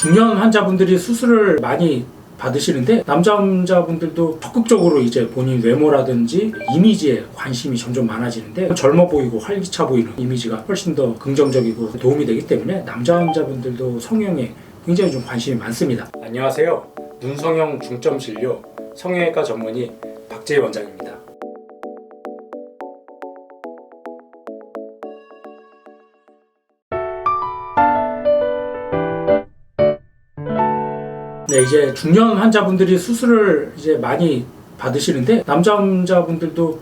중년 환자분들이 수술을 많이 받으시는데 남자분들도 적극적으로 이제 본인 외모라든지 이미지에 관심이 점점 많아지는데 젊어 보이고 활기차 보이는 이미지가 훨씬 더 긍정적이고 도움이 되기 때문에 남자 환자분들도 성형에 굉장히 좀 관심이 많습니다. 안녕하세요. 눈성형 중점 진료 성형외과 전문의 박재희 원장입니다. 네, 이제 중년 환자분들이 수술을 이제 많이 받으시는데 남자분들도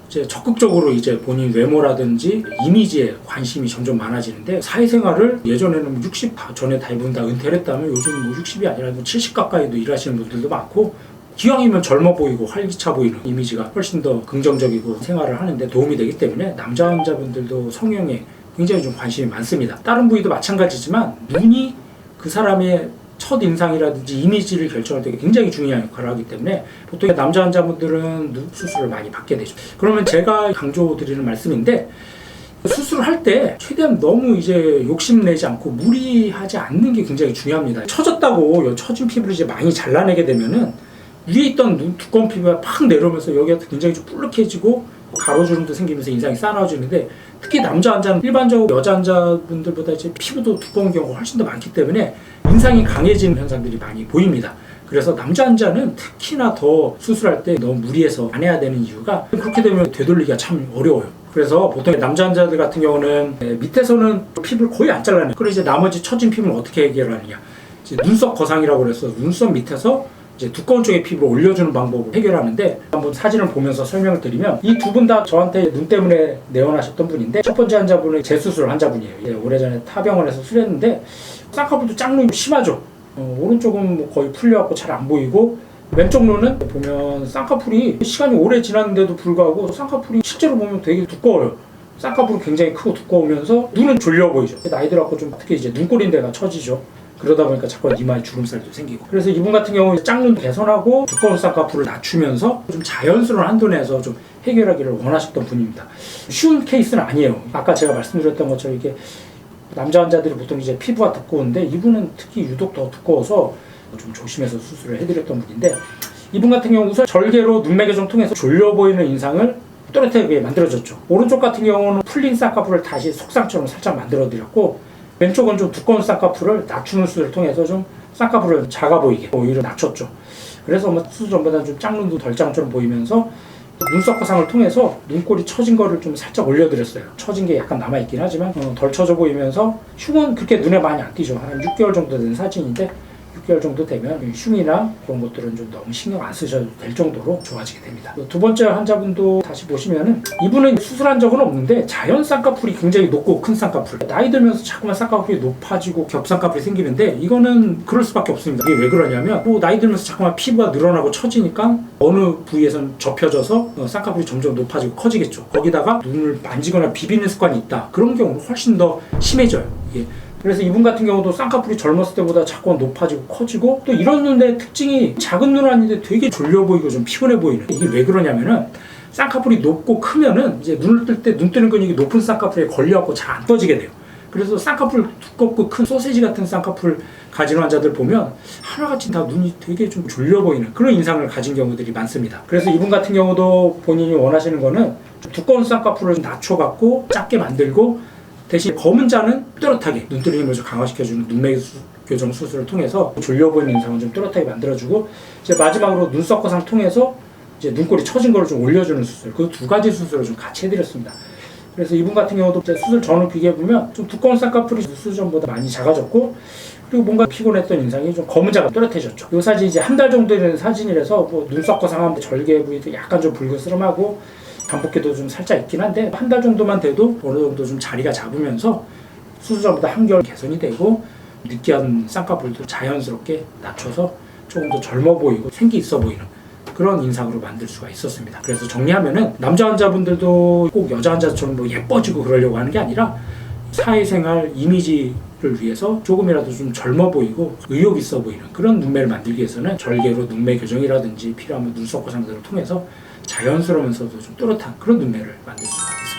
이제 적극적으로 이제 본인 외모라든지 이미지에 관심이 점점 많아지는데 사회생활을 예전에는 60 전에 대부분 다 은퇴를 했다면 요즘 뭐 60이 아니라 70 가까이도 일하시는 분들도 많고 기왕이면 젊어 보이고 활기차 보이는 이미지가 훨씬 더 긍정적이고 생활을 하는데 도움이 되기 때문에 남자 환자분들도 성형에 굉장히 좀 관심이 많습니다. 다른 부위도 마찬가지지만 눈이 그 사람의 첫 인상이라든지 이미지를 결정할 때 굉장히 중요한 역할을 하기 때문에 보통 남자 환자분들은 눈 수술을 많이 받게 되죠. 그러면 제가 강조드리는 말씀인데 수술을 할 때 최대한 너무 이제 욕심내지 않고 무리하지 않는 게 굉장히 중요합니다. 처졌다고 처진 피부를 이제 많이 잘라내게 되면은 위에 있던 눈 두꺼운 피부가 팍 내려오면서 여기가 굉장히 좀 불룩해지고 가로주름도 생기면서 인상이 싸나워지는데 특히 남자 환자는 일반적으로 여자 환자분들보다 이제 피부도 두꺼운 경우가 훨씬 더 많기 때문에 인상이 강해지는 현상들이 많이 보입니다. 그래서 남자 환자는 특히나 더 수술할 때 너무 무리해서 안 해야 되는 이유가 그렇게 되면 되돌리기가 참 어려워요. 그래서 보통 남자 환자들 같은 경우는 밑에서는 피부를 거의 안 잘라내요. 그리고 이제 나머지 처진 피부는 어떻게 해결하느냐. 이제 눈썹 거상이라고 해서 눈썹 밑에서 이제 두꺼운 쪽의 피부를 올려주는 방법을 해결하는데 한번 사진을 보면서 설명을 드리면 이 두 분 다 저한테 눈 때문에 내원하셨던 분인데 첫 번째 환자분은 재수술 환자분이에요. 오래전에 타병원에서 수술했는데 쌍꺼풀도 짝눈이 심하죠. 오른쪽은 뭐 거의 풀려갖고 잘 안 보이고 왼쪽 눈은 보면 쌍꺼풀이 시간이 오래 지났는데도 불구하고 쌍꺼풀이 실제로 보면 되게 두꺼워요. 쌍꺼풀이 굉장히 크고 두꺼우면서 눈은 졸려 보이죠. 나이 들어갖고 좀 특히 이제 눈꼬리인데가 처지죠. 그러다 보니까 자꾸 이마에 주름살도 생기고 그래서 이분 같은 경우는 짝눈 개선하고 두꺼운 쌍꺼풀을 낮추면서 좀 자연스러운 한도 내에서 좀 해결하기를 원하셨던 분입니다. 쉬운 케이스는 아니에요. 아까 제가 말씀드렸던 것처럼 이게 남자 환자들이 보통 이제 피부가 두꺼운데 이분은 특히 유독 더 두꺼워서 좀 조심해서 수술을 해드렸던 분인데 이분 같은 경우 우선 절개로 눈매 교정 통해서 졸려 보이는 인상을 또렷하게 만들어줬죠. 오른쪽 같은 경우는 풀린 쌍꺼풀을 다시 속쌍처럼 살짝 만들어드렸고 왼쪽은 좀 두꺼운 쌍꺼풀을 낮추는 수술을 통해서 좀 쌍꺼풀을 작아 보이게 오히려 낮췄죠. 그래서 뭐 수술 전보다 좀 짝눈도 덜 짝처럼 보이면서 눈썹 거상을 통해서 눈꼬리 처진 거를 좀 살짝 올려드렸어요. 처진 게 약간 남아있긴 하지만 덜 처져 보이면서 흉은 그렇게 눈에 많이 안 띄죠. 한 6개월 정도 된 사진인데 6개월 정도 되면 흉이나 그런 것들은 좀 너무 신경 안 쓰셔도 될 정도로 좋아지게 됩니다. 두 번째 환자분도 다시 보시면은 이분은 수술한 적은 없는데 자연 쌍꺼풀이 굉장히 높고 큰 쌍꺼풀 나이 들면서 자꾸만 쌍꺼풀이 높아지고 겹쌍꺼풀이 생기는데 이거는 그럴 수밖에 없습니다. 이게 왜 그러냐면 뭐 나이 들면서 자꾸만 피부가 늘어나고 처지니까 어느 부위에선 접혀져서 쌍꺼풀이 점점 높아지고 커지겠죠. 거기다가 눈을 만지거나 비비는 습관이 있다. 그런 경우는 훨씬 더 심해져요. 이게. 그래서 이분 같은 경우도 쌍꺼풀이 젊었을 때보다 자꾸 높아지고 커지고 또 이런 눈의 특징이 작은 눈은 아닌데 되게 졸려 보이고 좀 피곤해 보이는 이게 왜 그러냐면은 쌍꺼풀이 높고 크면은 이제 눈을 뜰 때 눈 뜨는 근육이 높은 쌍꺼풀에 걸려갖고 잘 안 떠지게 돼요. 그래서 쌍꺼풀 두껍고 큰 소세지 같은 쌍꺼풀 가진 환자들 보면 하나같이 다 눈이 되게 좀 졸려 보이는 그런 인상을 가진 경우들이 많습니다. 그래서 이분 같은 경우도 본인이 원하시는 거는 좀 두꺼운 쌍꺼풀을 낮춰갖고 작게 만들고 대신 검은 자는 또렷하게 눈뜨는 힘을 좀 강화시켜주는 눈매 교정 수술을 통해서 졸려 보이는 인상을 좀 또렷하게 만들어주고 이제 마지막으로 눈썹 거상 통해서 이제 눈꼬리 처진 거를 좀 올려주는 수술 그 두 가지 수술을 좀 같이 해드렸습니다. 그래서 이분 같은 경우도 이제 수술 전후 비교해보면 좀 두꺼운 쌍꺼풀이 수술 전보다 많이 작아졌고 그리고 뭔가 피곤했던 인상이 좀 검은 자가 또렷해졌죠. 이 사진이 이제 한 달 정도 된 사진이라서 뭐 눈썹 거상하면 절개 부위도 약간 좀 붉은스름하고 반복해도 좀 살짝 있긴 한데 한 달 정도만 돼도 어느 정도 좀 자리가 잡으면서 수술 전보다 한결 개선이 되고 느끼한 쌍꺼풀도 자연스럽게 낮춰서 조금 더 젊어 보이고 생기 있어 보이는 그런 인상으로 만들 수가 있었습니다. 그래서 정리하면은 남자 환자분들도 꼭 여자 환자처럼 뭐 예뻐지고 그러려고 하는 게 아니라 사회생활 이미지를 위해서 조금이라도 좀 젊어 보이고 의욕 있어 보이는 그런 눈매를 만들기 위해서는 절개로 눈매 교정이라든지 필요하면 눈썹 거상들을 통해서 자연스러우면서도 좀 또렷한 그런 눈매를 만들 수가 있습니다.